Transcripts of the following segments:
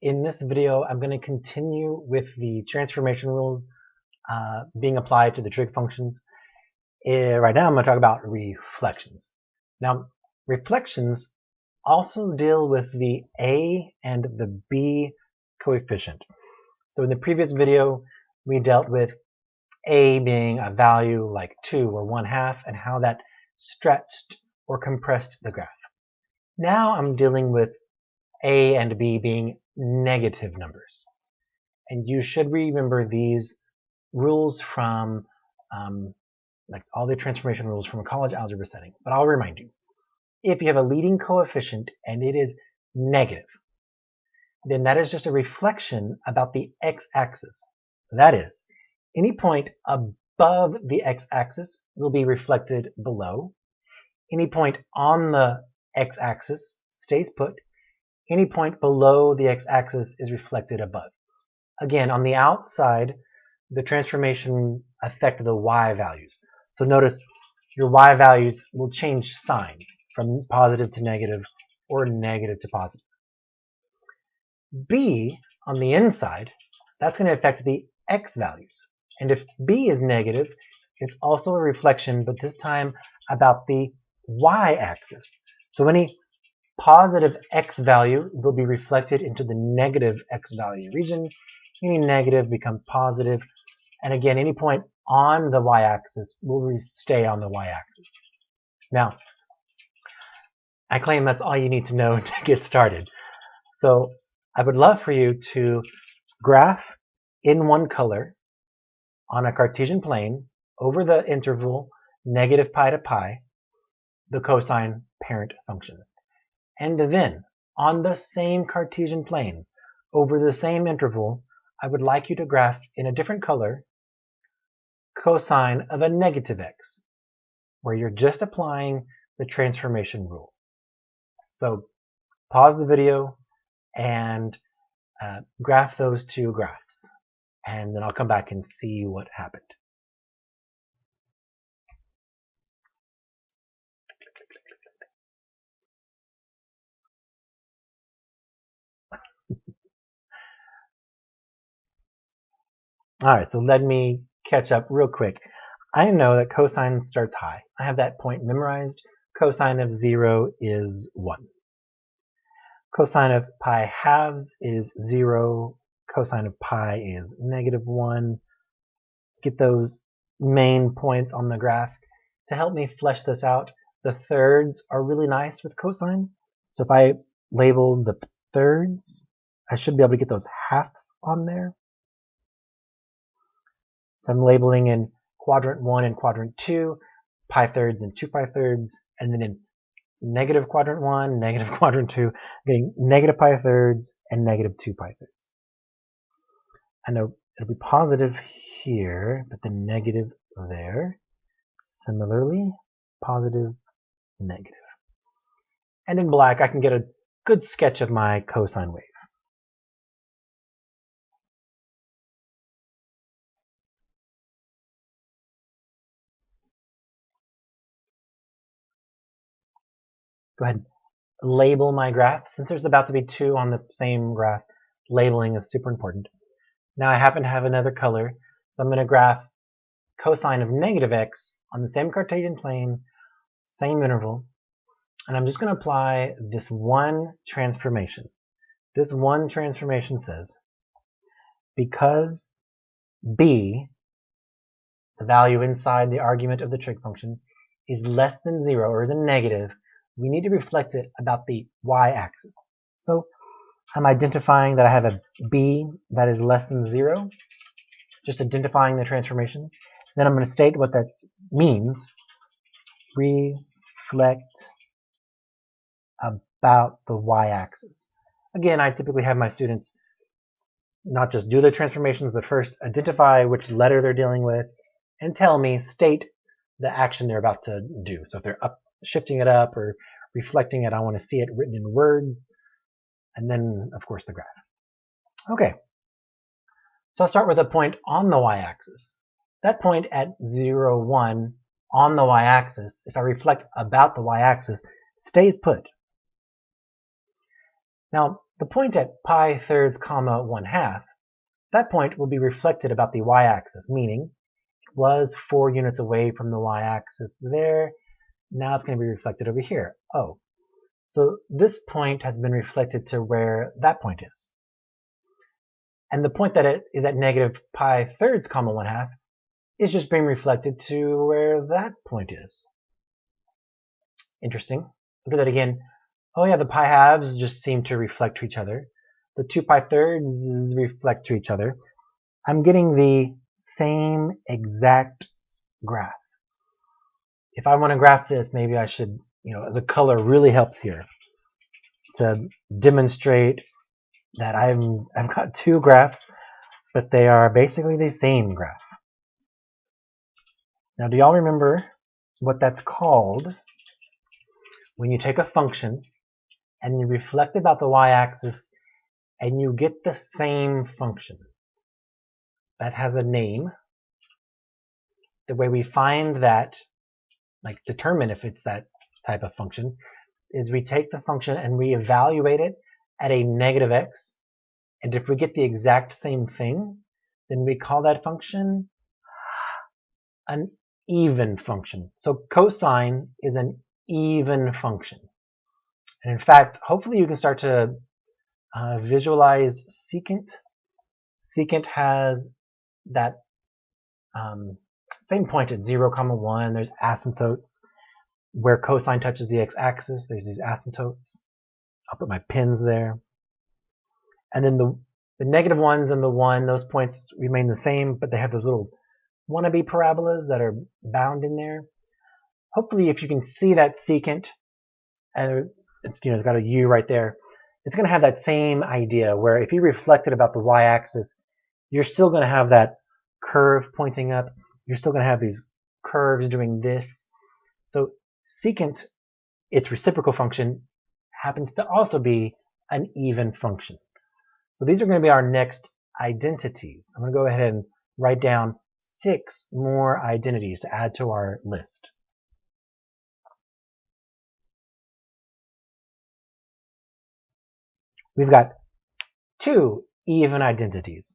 In this video, I'm going to continue with the transformation rules being applied to the trig functions. Right now, I'm going to talk about reflections. Now, reflections also deal with the a and the b coefficient. So in the previous video, we dealt with a being a value like 2 or 1/2 and how that stretched or compressed the graph. Now I'm dealing with a and b being negative numbers. And you should remember these rules from like all the transformation rules from a college algebra setting. But I'll remind you, if you have a leading coefficient and it is negative, then that is just a reflection about the x-axis. That is, any point above the x-axis will be reflected below. Any point on the x-axis stays put. Any point below the x-axis is reflected above. Again, on the outside, the transformations affect the y values. So notice your y values will change sign from positive to negative or negative to positive. B, on the inside, that's going to affect the x values. And if b is negative, it's also a reflection, but this time about the y-axis. So any positive x value will be reflected into the negative x value region. Any negative becomes positive. And again, any point on the y-axis will stay on the y-axis. Now, I claim that's all you need to know to get started. So I would love for you to graph in one color on a Cartesian plane over the interval negative pi to pi, the cosine parent function. And then on the same Cartesian plane over the same interval, I would like you to graph in a different color cosine of a negative x, where you're just applying the transformation rule. So pause the video and graph those two graphs, and then I'll come back and see what happened. All right, so let me catch up real quick. I know that cosine starts high. I have that point memorized. Cosine of 0 is 1. Cosine of pi halves is 0. Cosine of pi is negative 1. Get those main points on the graph. To help me flesh this out, the thirds are really nice with cosine. So if I label the thirds, I should be able to get those halves on there. So I'm labeling in quadrant 1 and quadrant 2, pi thirds and 2 pi thirds, and then in negative quadrant 1, negative quadrant 2, getting negative pi thirds and negative 2 pi thirds. I know it'll be positive here, but then negative there. Similarly, positive, negative. And in black, I can get a good sketch of my cosine wave. Go ahead and label my graph. Since there's about to be two on the same graph, labeling is super important. Now I happen to have another color, so I'm going to graph cosine of negative x on the same Cartesian plane, same interval, and I'm just going to apply this one transformation. This one transformation says, because b, the value inside the argument of the trig function, is less than 0 or is a negative, we need to reflect it about the y-axis. So I'm identifying that I have a b that is less than 0, just identifying the transformation. Then I'm going to state what that means. Reflect about the y-axis. Again, I typically have my students not just do the transformations, but first identify which letter they're dealing with and tell me, state the action they're about to do. So if they're shifting it up or reflecting it, I want to see it written in words. And then, of course, the graph. Okay. So I'll start with a point on the y-axis. That point at 0, 1 on the y-axis, if I reflect about the y-axis, stays put. Now, the point at pi thirds comma 1/2, that point will be reflected about the y-axis, meaning it was 4 units away from the y-axis there. Now it's going to be reflected over here. Oh, so this point has been reflected to where that point is. And the point that it is at negative pi thirds comma 1/2 is just being reflected to where that point is. Interesting. Look at that again. Oh yeah, the pi halves just seem to reflect to each other. The 2 pi thirds reflect to each other. I'm getting the same exact graph. If I want to graph this, maybe I should, the color really helps here to demonstrate that I've got 2 graphs, but they are basically the same graph. Now, do y'all remember what that's called when you take a function and you reflect about the y-axis and you get the same function? That has a name. The way we find that, determine if it's that type of function, is we take the function and we evaluate it at a negative x. And if we get the exact same thing, then we call that function an even function. So cosine is an even function. And in fact, hopefully you can start to visualize secant. Secant has that same point at 0, 1. There's asymptotes. Where cosine touches the x-axis, there's these asymptotes. I'll put my pins there. And then the negative ones and the 1, those points remain the same, but they have those little wannabe parabolas that are bound in there. Hopefully, if you can see that secant, and it's got a u right there, it's going to have that same idea where if you reflect it about the y-axis, you're still going to have that curve pointing up. You're still going to have these curves doing this. So secant, its reciprocal function, happens to also be an even function. So these are going to be our next identities. I'm going to go ahead and write down 6 more identities to add to our list. We've got 2 even identities.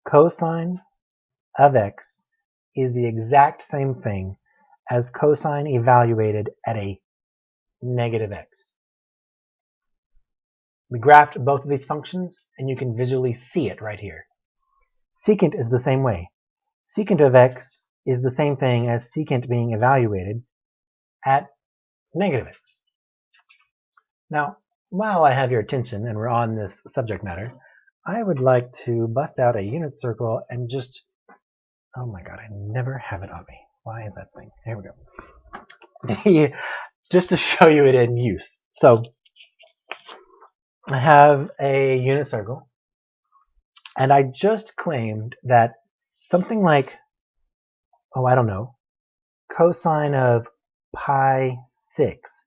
Cosine of x is the exact same thing as cosine evaluated at a negative x. We graphed both of these functions, and you can visually see it right here. Secant is the same way. Secant of x is the same thing as secant being evaluated at negative x. Now, while I have your attention and we're on this subject matter, I would like to bust out a unit circle and just, oh my god, I never have it on me. Why is that thing? Here we go. Just to show you it in use. So, I have a unit circle, and I just claimed that something like, oh, I don't know, cosine of pi 6.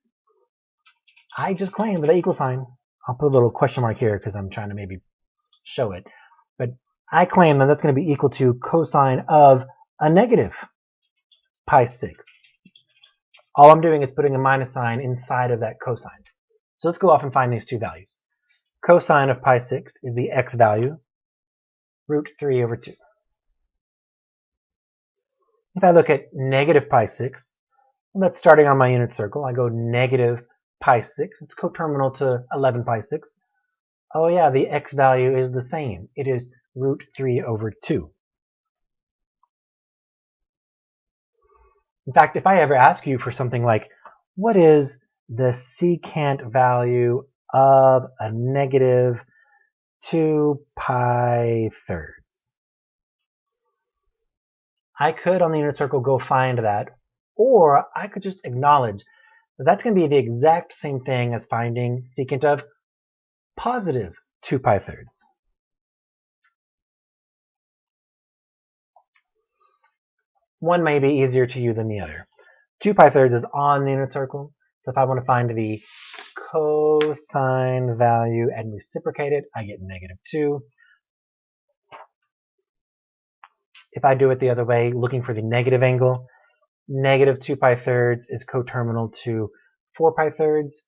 I just claimed with the equal sign. I'll put a little question mark here because I'm trying to maybe show it. But I claim that that's going to be equal to cosine of a negative pi 6. All I'm doing is putting a minus sign inside of that cosine. So let's go off and find these 2 values. Cosine of pi 6 is the x value, root 3 over 2. If I look at negative pi 6, well, that's starting on my unit circle. I go negative pi 6. It's coterminal to 11 pi 6. Oh yeah, the x value is the same. It is root 3 over 2. In fact, if I ever ask you for something like, what is the secant value of a negative 2 pi thirds? I could, on the unit circle, go find that, or I could just acknowledge that that's going to be the exact same thing as finding secant of positive 2 pi thirds. One may be easier to you than the other. 2 pi thirds is on the unit circle, so if I want to find the cosine value and reciprocate it, I get negative 2. If I do it the other way, looking for the negative angle, negative 2 pi thirds is coterminal to 4 pi thirds.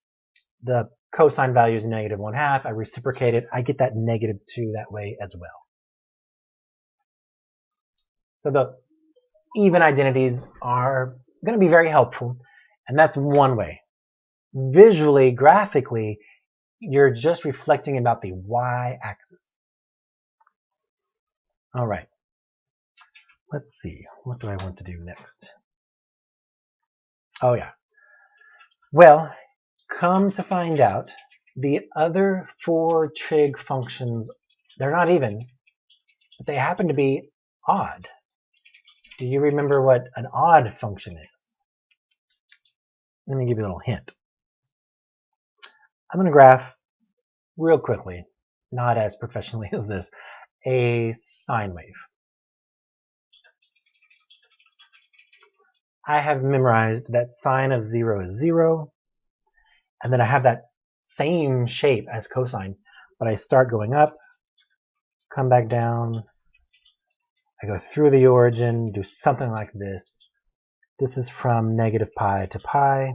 The cosine value is negative 1/2. I reciprocate it. I get that negative 2 that way as well. So the even identities are going to be very helpful, and that's one way. Visually, graphically, you're just reflecting about the y-axis. All right. Let's see. What do I want to do next? Oh, yeah. Well, come to find out, the other 4 trig functions, they're not even, but they happen to be odd. Do you remember what an odd function is? Let me give you a little hint. I'm going to graph real quickly, not as professionally as this, a sine wave. I have memorized that sine of 0 is 0, and then I have that same shape as cosine, but I start going up, come back down, I go through the origin, do something like this. This is from negative pi to pi.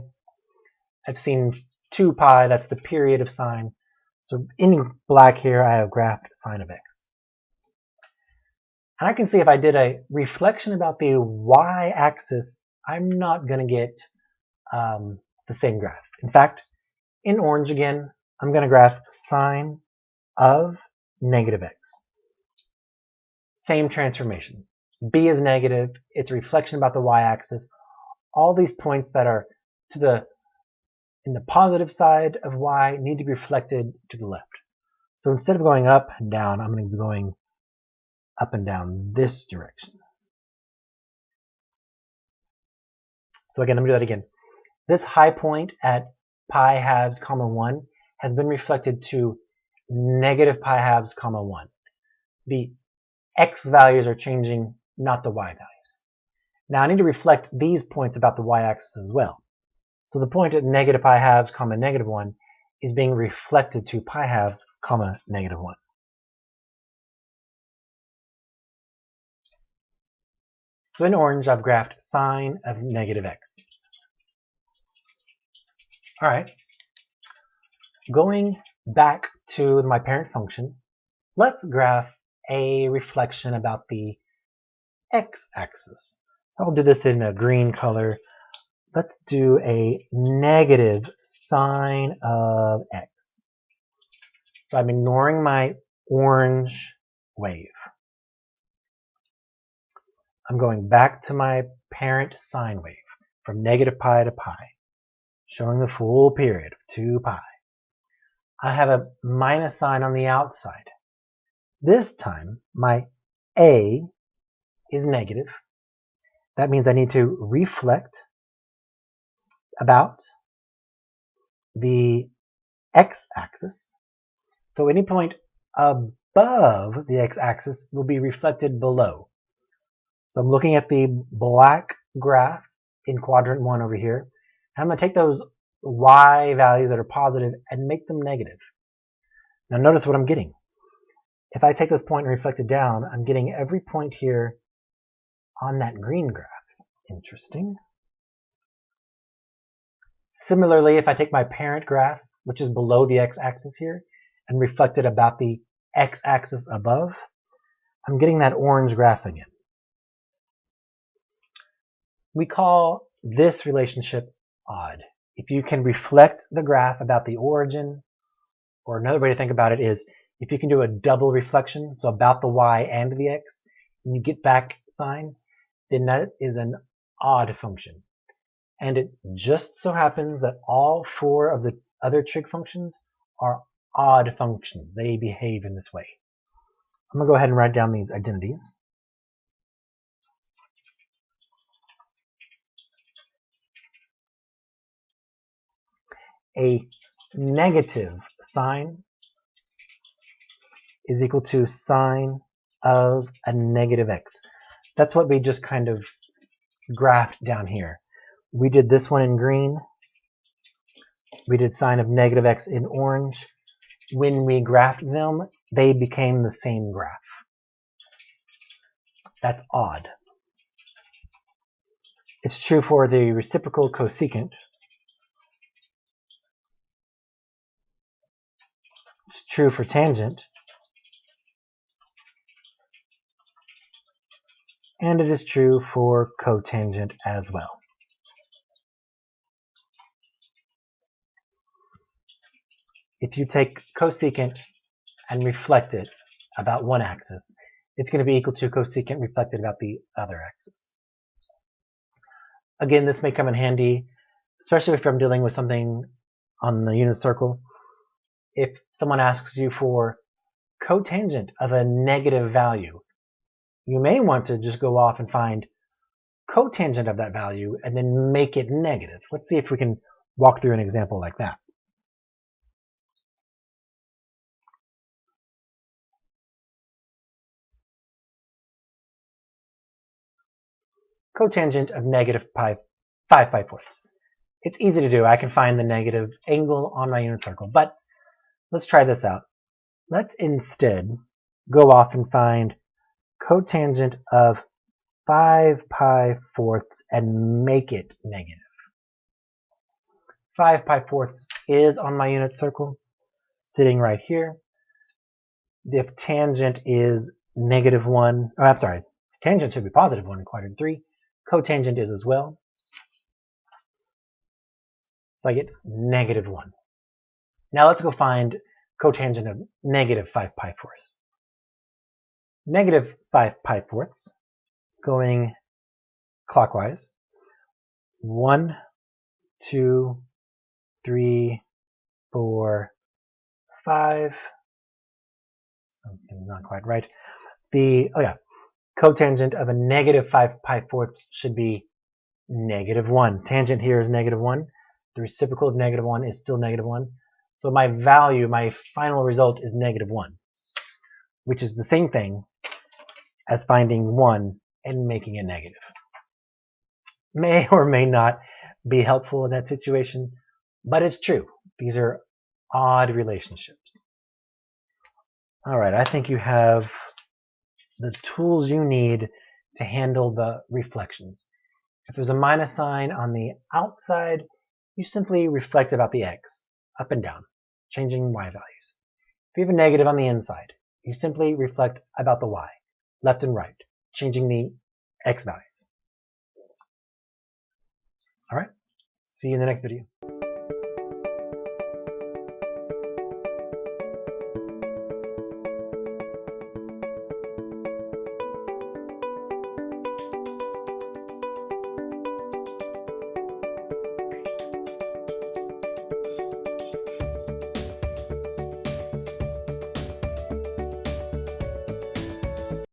I've seen 2 pi, that's the period of sine. So in black here, I have graphed sine of x. And I can see if I did a reflection about the y-axis, I'm not going to get the same graph. In fact, in orange again, I'm going to graph sine of negative x. Same transformation. B is negative. It's a reflection about the y-axis. All these points that are in the positive side of y need to be reflected to the left. So instead of going up and down, I'm going to be going up and down this direction. So again, let me do that again. This high point at pi halves comma 1 has been reflected to negative pi halves comma 1. The x values are changing, not the y values. Now I need to reflect these points about the y-axis as well. So the point at negative pi halves comma negative 1 is being reflected to pi halves comma negative 1. So in orange, I've graphed sine of negative x. All right. Going back to my parent function, let's graph a reflection about the x-axis. So I'll do this in a green color. Let's do a negative sine of x. So I'm ignoring my orange wave. I'm going back to my parent sine wave from negative pi to pi, showing the full period of 2 pi. I have a minus sign on the outside. This time, my a is negative. That means I need to reflect about the x-axis. So any point above the x-axis will be reflected below. So I'm looking at the black graph in quadrant 1 over here. And I'm going to take those y values that are positive and make them negative. Now notice what I'm getting. If I take this point and reflect it down, I'm getting every point here on that green graph. Interesting. Similarly, if I take my parent graph, which is below the x-axis here, and reflect it about the x-axis above, I'm getting that orange graph again. We call this relationship odd. If you can reflect the graph about the origin, or another way to think about it is if you can do a double reflection, so about the y and the x, and you get back sine, then that is an odd function. And it just so happens that all 4 of the other trig functions are odd functions. They behave in this way. I'm going to go ahead and write down these identities. A negative sine is equal to sine of a negative x. That's what we just kind of graphed down here. We did this one in green. We did sine of negative x in orange. When we graphed them, they became the same graph. That's odd. It's true for the reciprocal cosecant. true for tangent, and it is true for cotangent as well. If you take cosecant and reflect it about one axis, it's going to be equal to cosecant reflected about the other axis. Again, this may come in handy, especially if I'm dealing with something on the unit circle. If someone asks you for cotangent of a negative value, you may want to just go off and find cotangent of that value and then make it negative. Let's see if we can walk through an example like that. Cotangent of negative 5 pi fourths. It's easy to do. I can find the negative angle on my unit circle, but let's try this out. Let's instead go off and find cotangent of 5 pi fourths and make it negative. 5 pi fourths is on my unit circle, sitting right here. If tangent is negative 1, oh, I'm sorry, tangent should be positive 1 in quadrant 3. Cotangent is as well. So I get negative 1. Now let's go find cotangent of negative 5 pi fourths. Negative 5 pi fourths, going clockwise. 1, 2, 3, 4, 5. Something's not quite right. Cotangent of a negative 5 pi fourths should be negative 1. Tangent here is negative 1. The reciprocal of negative 1 is still negative 1. So my value, my final result is negative 1, which is the same thing as finding 1 and making it negative. May or may not be helpful in that situation, but it's true. These are odd relationships. All right, I think you have the tools you need to handle the reflections. If there's a minus sign on the outside, you simply reflect about the x, up and down, changing y values. If you have a negative on the inside, you simply reflect about the y, left and right, changing the x values. All right, see you in the next video.